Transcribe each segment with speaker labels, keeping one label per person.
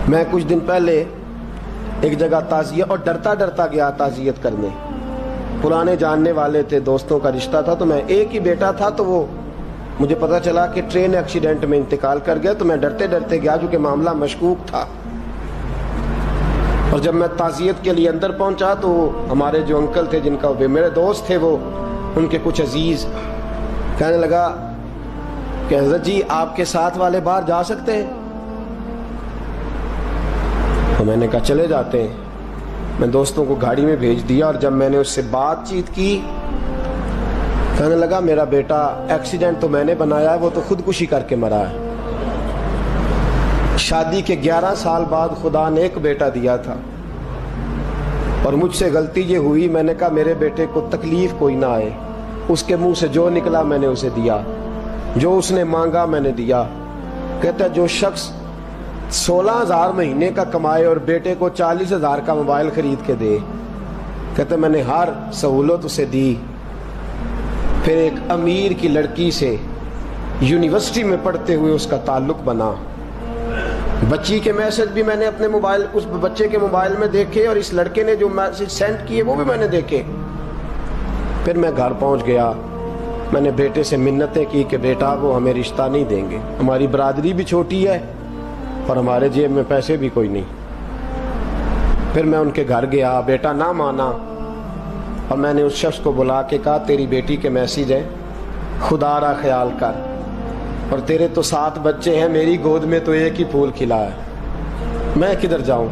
Speaker 1: میں کچھ دن پہلے ایک جگہ تعزیت، اور ڈرتا ڈرتا گیا تعزیت کرنے. پرانے جاننے والے تھے، دوستوں کا رشتہ تھا، تو میں ایک ہی بیٹا تھا، تو وہ مجھے پتا چلا کہ ٹرین ایکسیڈنٹ میں انتقال کر گیا. تو میں ڈرتے ڈرتے گیا کیونکہ معاملہ مشکوک تھا. اور جب میں تعزیت کے لیے اندر پہنچا تو ہمارے جو انکل تھے، جن کا میرے دوست تھے، وہ ان کے کچھ عزیز کہنے لگا کہ حضرت جی آپ کے ساتھ والے باہر جا سکتے ہیں؟ تو میں نے کہا چلے جاتے ہیں. میں دوستوں کو گاڑی میں بھیج دیا، اور جب میں نے اس سے بات چیت کی، کہنے لگا میرا بیٹا ایکسیڈنٹ تو میں نے بنایا ہے، وہ تو خودکشی کر کے مرا ہے. شادی کے 11 سال بعد خدا نے ایک بیٹا دیا تھا، اور مجھ سے غلطی یہ ہوئی، میں نے کہا میرے بیٹے کو تکلیف کوئی نہ آئے. اس کے منہ سے جو نکلا میں نے اسے دیا، جو اس نے مانگا میں نے دیا. کہتا ہے جو شخص 16,000 مہینے کا کمائے اور بیٹے کو 40,000 کا موبائل خرید کے دے، کہتا ہے میں نے ہر سہولت اسے دی. پھر ایک امیر کی لڑکی سے یونیورسٹی میں پڑھتے ہوئے اس کا تعلق بنا. بچی کے میسج بھی میں نے اپنے موبائل، اس بچے کے موبائل میں دیکھے، اور اس لڑکے نے جو میسج سینڈ کیے وہ بھی میں نے دیکھے. پھر میں گھر پہنچ گیا، میں نے بیٹے سے منتیں کی کہ بیٹا وہ ہمیں رشتہ نہیں دیں گے، ہماری برادری بھی چھوٹی ہے اور ہمارے جیب میں پیسے بھی کوئی نہیں. پھر میں ان کے گھر گیا، بیٹا نہ مانا، اور میں نے اس شخص کو بلا کے کہا تیری بیٹی کے میسج ہیں، خدا را خیال کر، اور تیرے تو 7 بچے ہیں، میری گود میں تو ایک ہی پھول کھلا ہے، میں کدھر جاؤں،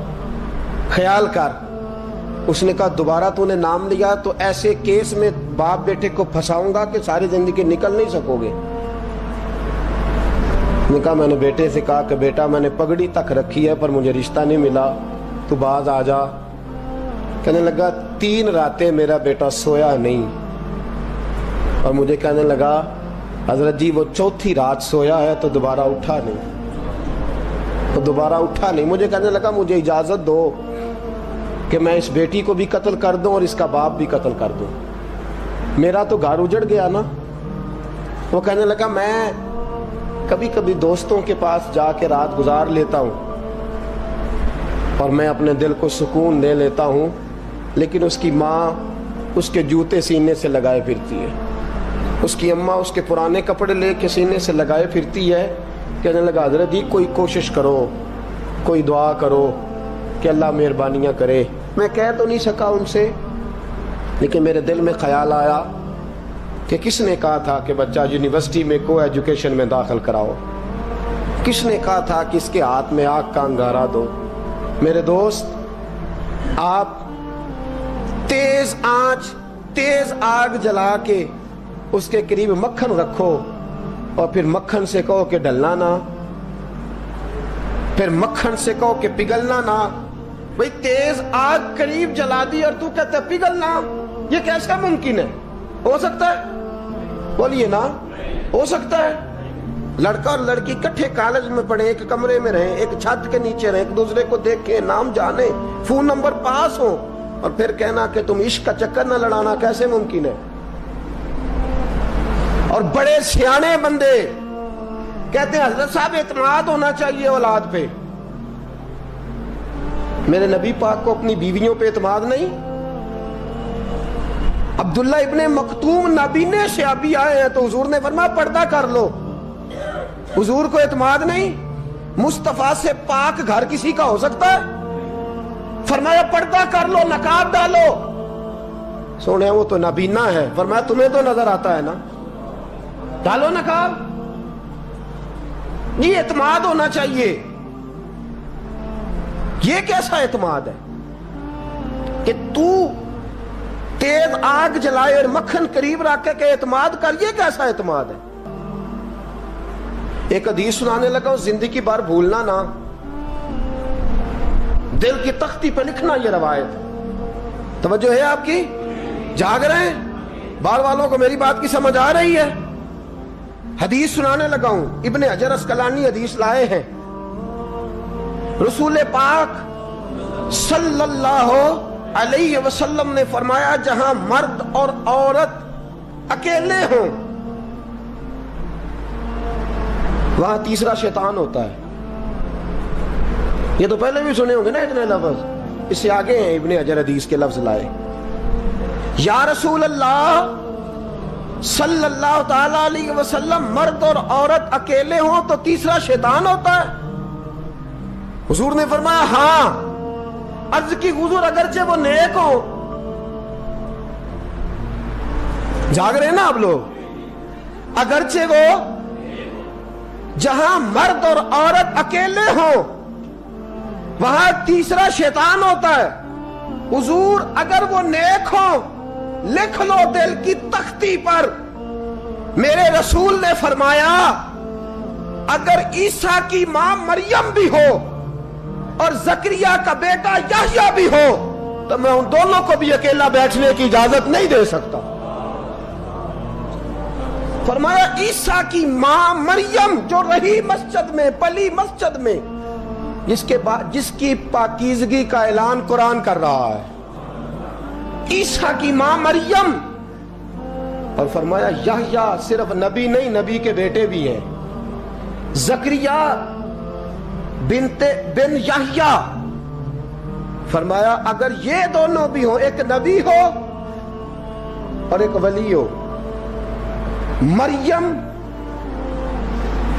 Speaker 1: خیال کر. اس نے کہا دوبارہ تو نے نام لیا تو ایسے کیس میں باپ بیٹے کو پھنساؤں گا کہ ساری زندگی نکل نہیں سکو گے. نے کہا میں نے بیٹے سے کہا کہ بیٹا میں نے پگڑی تک رکھی ہے پر مجھے رشتہ نہیں ملا، تو باز آ جا. کہنے لگا 3 راتیں میرا بیٹا سویا نہیں، اور مجھے کہنے لگا حضرت جی وہ 4تھی رات سویا ہے تو دوبارہ اٹھا نہیں. مجھے کہنے لگا مجھے اجازت دو کہ میں اس بیٹی کو بھی قتل کر دوں اور اس کا باپ بھی قتل کر دوں، میرا تو گھر اجڑ گیا نا. وہ کہنے لگا میں کبھی کبھی دوستوں کے پاس جا کے رات گزار لیتا ہوں اور میں اپنے دل کو سکون دے لیتا ہوں، لیکن اس کی ماں اس کے جوتے سینے سے لگائے پھرتی ہے، اس کی اماں اس کے پرانے کپڑے لے کے سینے سے لگائے پھرتی ہے. کہنے لگا حضرت جی کوئی کوشش کرو، کوئی دعا کرو کہ اللہ مہربانیاں کرے. میں کہہ تو نہیں سکا ان سے، لیکن میرے دل میں خیال آیا کہ کس نے کہا تھا کہ بچہ یونیورسٹی میں کو ایجوکیشن میں داخل کراؤ، کس نے کہا تھا کہ اس کے ہاتھ میں آگ کا انگارہ دو. میرے دوست آپ تیز آنچ، تیز آگ جلا کے اس کے قریب مکھن رکھو، اور پھر مکھن سے کہو کہ ڈلنا نہ، پھر مکھن سے کہو کہ پگھلنا نہ. بھئی تیز آگ قریب جلا دی اور تو کہتا ہے پگھلنا، یہ کیسا ممکن ہے؟ ہو سکتا ہے؟ بولیے نا، ہو سکتا ہے؟ لڑکا اور لڑکی کٹھے کالج میں پڑھیں، ایک کمرے میں رہیں، ایک چھت کے نیچے رہیں، ایک دوسرے کو دیکھیں، نام جانیں، فون نمبر پاس ہوں، اور پھر کہنا کہ تم عشق کا چکر نہ لڑانا، کیسے ممکن ہے؟ اور بڑے سیانے بندے کہتے ہیں حضرت صاحب اعتماد ہونا چاہیے اولاد پہ. میرے نبی پاک کو اپنی بیویوں پہ اعتماد نہیں؟ عبداللہ ابن مکتوم نابینے سے ابھی آئے ہیں تو حضور نے فرمایا پردہ کر لو. حضور کو اعتماد نہیں؟ مصطفیٰ سے پاک گھر کسی کا ہو سکتا ہے؟ فرمایا پردہ کر لو، نقاب ڈالو. سونے وہ تو نابینا ہے، فرمایا تمہیں تو نظر آتا ہے نا، ڈالو نقاب. یہ اعتماد ہونا چاہیے. یہ کیسا اعتماد ہے کہ تو تیز آگ جلائے اور مکھن قریب رکھ کے اعتماد کر؟ یہ کیسا اعتماد ہے؟ ایک حدیث سنانے لگا ہوں، زندگی بھر بھولنا نہ، دل کی تختی پہ لکھنا یہ روایت. توجہ ہے آپ کی؟ جاگ رہے ہیں؟ بار والوں کو میری بات کی سمجھ آ رہی ہے؟ حدیث سنانے لگا ہوں، ابن حجر اسقلانی حدیث لائے ہیں. رسول پاک صلی اللہ علیہ وسلم نے فرمایا جہاں مرد اور عورت اکیلے ہوں وہاں تیسرا شیطان ہوتا ہے. یہ تو پہلے بھی سنے ہوں گے نا اتنے لفظ. اس سے آگے ہیں ابن حجر حدیث کے لفظ لائے. یا رسول اللہ صلی اللہ تعالی علیہ وسلم، مرد اور عورت اکیلے ہوں تو تیسرا شیطان ہوتا ہے؟ حضور نے فرمایا ہاں. عرض کی حضور اگرچہ وہ نیک ہو. جاگ رہے نا آپ لوگ؟ اگرچہ وہ جہاں مرد اور عورت اکیلے ہوں وہاں تیسرا شیطان ہوتا ہے. حضور اگر وہ نیک ہوں لکھ لو دل کی تختی پر. میرے رسول نے فرمایا اگر عیسیٰ کی ماں مریم بھی ہو اور زکریا کا بیٹا یحییٰ بھی ہو تو میں ان دونوں کو بھی اکیلا بیٹھنے کی اجازت نہیں دے سکتا. فرمایا عیسیٰ کی ماں مریم جو رہی مسجد میں، پلی مسجد میں، جس کی پاکیزگی کا اعلان قرآن کر رہا ہے، عیسیٰ کی ماں مریم. اور فرمایا یحییٰ صرف نبی نہیں، نبی کے بیٹے بھی ہیں. زکریا بن یحییٰ. فرمایا اگر یہ دونوں بھی ہوں، ایک نبی ہو اور ایک ولی ہو، مریم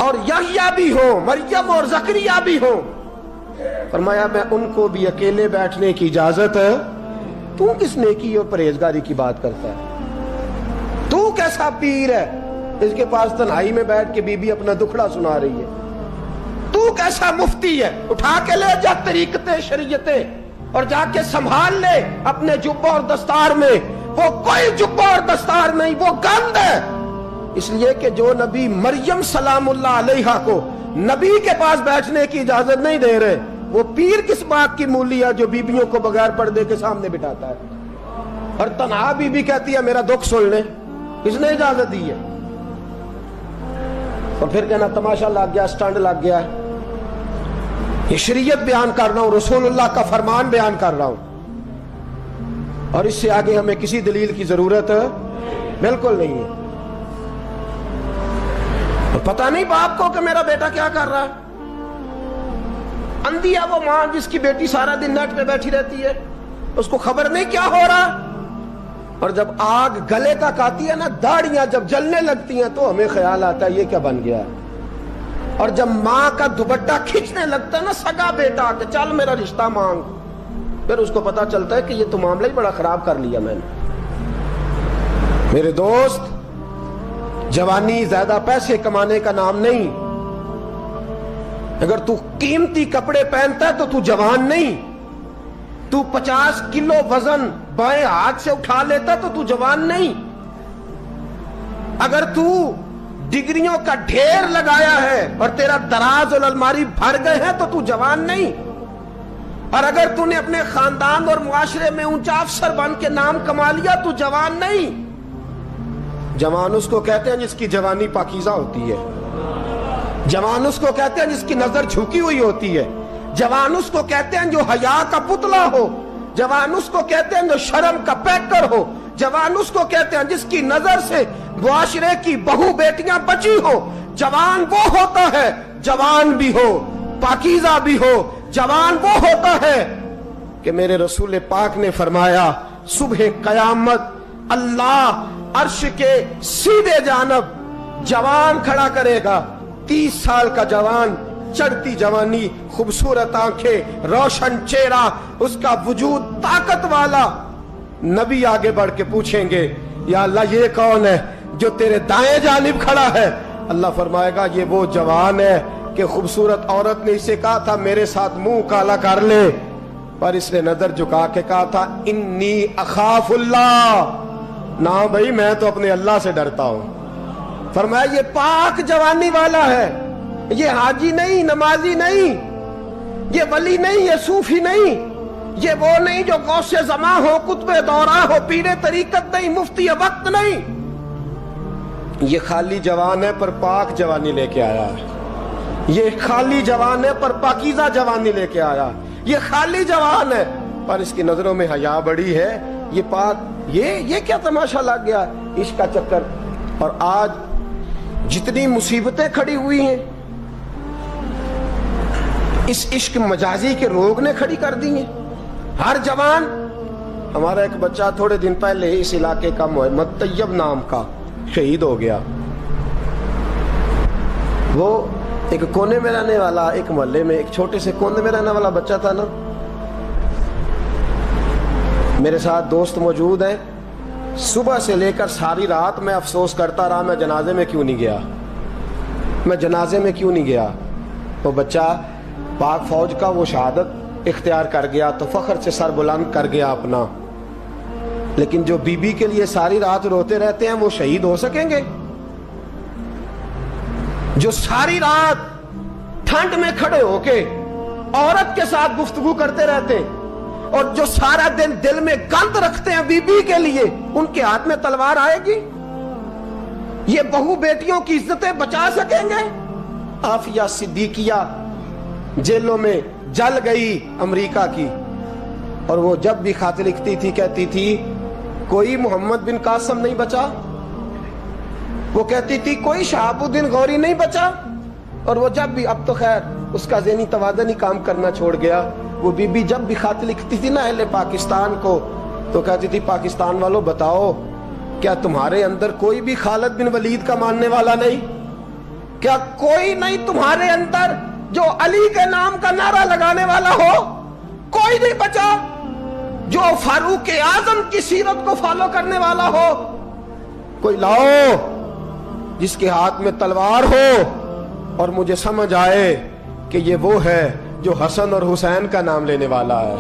Speaker 1: اور یحییٰ بھی ہو، مریم اور زکریا بھی ہو، فرمایا میں ان کو بھی اکیلے بیٹھنے کی اجازت ہے. تو کس نیکی اور پرہیزگاری کی بات کرتا ہے؟ تو کیسا پیر ہے اس کے پاس تنہائی میں بیٹھ کے بی بی اپنا دکھڑا سنا رہی ہے؟ تو کیسا مفتی ہے؟ اٹھا کے لے جا طریقتیں شریعتیں اور جا کے سنبھال لے اپنے جبہ اور دستار میں. وہ کوئی جبہ اور دستار نہیں، وہ گند ہے. اس لیے کہ جو نبی مریم سلام اللہ علیہا کو نبی کے پاس بیٹھنے کی اجازت نہیں دے رہے، وہ پیر کس بات کی مولی ہے جو بیبیوں کو بغیر پردے کے سامنے بٹھاتا ہے اور تنہا بی بی کہتی ہے میرا دکھ سن لے؟ کس نے اجازت دی ہے؟ اور پھر کہنا تماشا لگ گیا، سٹنڈ لگ گیا. یہ شریعت بیان کر رہا ہوں، رسول اللہ کا فرمان بیان کر رہا ہوں، اور اس سے آگے ہمیں کسی دلیل کی ضرورت بالکل نہیں ہے. پتہ نہیں باپ کو کہ میرا بیٹا کیا کر رہا ہے. اندھی ہے وہ ماں جس کی بیٹی سارا دن نیٹ پہ بیٹھی رہتی ہے، اس کو خبر نہیں کیا ہو رہا. اور جب آگ گلے تک آتی ہے نا، داڑیاں جب جلنے لگتی ہیں تو ہمیں خیال آتا ہے یہ کیا بن گیا. اور جب ماں کا دوپٹہ کھینچنے لگتا ہے نا سگا بیٹا کہ چل میرا رشتہ مانگ، پھر اس کو پتا چلتا ہے کہ یہ تو معاملہ ہی بڑا خراب کر لیا میں نے. میرے دوست، جوانی زیادہ پیسے کمانے کا نام نہیں. اگر تو قیمتی کپڑے پہنتا ہے تو تو جوان نہیں. تو 50 کلو وزن بائیں ہاتھ سے اٹھا لیتا تو تو جوان نہیں. اگر تو ڈگریوں کا ڈھیر لگایا ہے اور تیرا دراز اور الماری بھر گئے ہیں تو تو جوان نہیں. اور اگر تو نے اپنے خاندان اور معاشرے میں اونچا افسر بن کے نام کما لیا تو جوان نہیں. جوان اس کو کہتے ہیں جس کی جوانی پاکیزہ ہوتی ہے. جوان اس کو کہتے ہیں جس کی نظر جھکی ہوئی ہوتی ہے. جوان اس کو کہتے ہیں جو حیا کا پتلا ہو. جوان اس کو کہتے ہیں جو شرم کا پیکر ہو. جوان اس کو کہتے ہیں جس کی نظر سے معاشرے کی بہو بیٹیاں بچی ہو. جوان وہ ہوتا ہے، جوان بھی ہو پاکیزہ بھی ہو، جوان وہ ہوتا ہے کہ میرے رسول پاک نے فرمایا صبح قیامت اللہ عرش کے سیدھے جانب جوان کھڑا کرے گا. 30 سال کا جوان، چڑھتی جوانی، خوبصورت آنکھیں، روشن چہرہ، اس کا وجود طاقت والا. نبی آگے بڑھ کے پوچھیں گے یا اللہ یہ کون ہے جو تیرے دائیں جانب کھڑا ہے؟ اللہ فرمائے گا یہ وہ جوان ہے کہ خوبصورت عورت نے اسے کہا تھا میرے ساتھ منہ کالا کر لے، پر اس نے نظر جھکا کے کہا تھا انی اخاف اللہ. نہ بھائی میں تو اپنے اللہ سے ڈرتا ہوں. فرمایا یہ پاک جوانی والا ہے، یہ حاجی نہیں، نمازی نہیں، یہ ولی نہیں، یہ صوفی نہیں، یہ وہ نہیں جو غوث زمان ہو، قطب دورہ ہو، پیر طریقت نہیں، مفتی وقت نہیں. یہ خالی جوان ہے پر پاک جوانی لے کے آیا ہے. یہ خالی جوان ہے پر پاکیزہ جوانی لے کے آیا. یہ خالی جوان ہے پر اس کی نظروں میں حیا بڑی ہے. یہ پاک، یہ کیا تماشا لگ گیا عشق کا چکر. اور آج جتنی مصیبتیں کھڑی ہوئی ہیں اس عشق مجازی کے روگ نے کھڑی کر دی ہیں ہر جوان. ہمارا ایک بچہ تھوڑے دن پہلے اس علاقے کا محمد طیب نام کا شہید ہو گیا. وہ ایک کونے میں رہنے والا، ایک محلے میں ایک چھوٹے سے کونے میں رہنے والا بچہ تھا نا. میرے ساتھ دوست موجود ہیں. صبح سے لے کر ساری رات میں افسوس کرتا رہا میں جنازے میں کیوں نہیں گیا، میں جنازے میں کیوں نہیں گیا. وہ بچہ پاک فوج کا وہ شہادت اختیار کر گیا تو فخر سے سر بلند کر گیا اپنا. لیکن جو بی بی کے لیے ساری رات روتے رہتے ہیں وہ شہید ہو سکیں گے؟ جو ساری رات ٹھنڈ میں کھڑے ہو کے عورت کے ساتھ گفتگو کرتے رہتے ہیں اور جو سارا دن دل میں گند رکھتے ہیں بی بی کے لیے، ان کے ہاتھ میں تلوار آئے گی؟ یہ بہو بیٹیوں کی عزتیں بچا سکیں گے؟ عافیہ صدیقیہ جیلوں میں جل گئی امریکہ کی، اور وہ جب بھی خط لکھتی تھی کہتی تھی کوئی محمد بن قاسم نہیں بچا، وہ کہتی تھی کوئی شہاب الدین غوری نہیں بچا. اور وہ جب بھی، اب تو خیر اس کا ذہنی توازن ہی کام کرنا چھوڑ گیا، وہ بی بی جب بھی خط لکھتی تھی نا اہل پاکستان کو تو کہتی تھی پاکستان والوں بتاؤ کیا تمہارے اندر کوئی بھی خالد بن ولید کا ماننے والا نہیں؟ کیا کوئی نہیں تمہارے اندر جو علی کے نام کا نعرہ لگانے والا ہو؟ کوئی نہیں بچا جو فاروق اعظم کی سیرت کو فالو کرنے والا ہو؟ کوئی لاؤ جس کے ہاتھ میں تلوار ہو اور مجھے سمجھ آئے کہ یہ وہ ہے جو حسن اور حسین کا نام لینے والا ہے.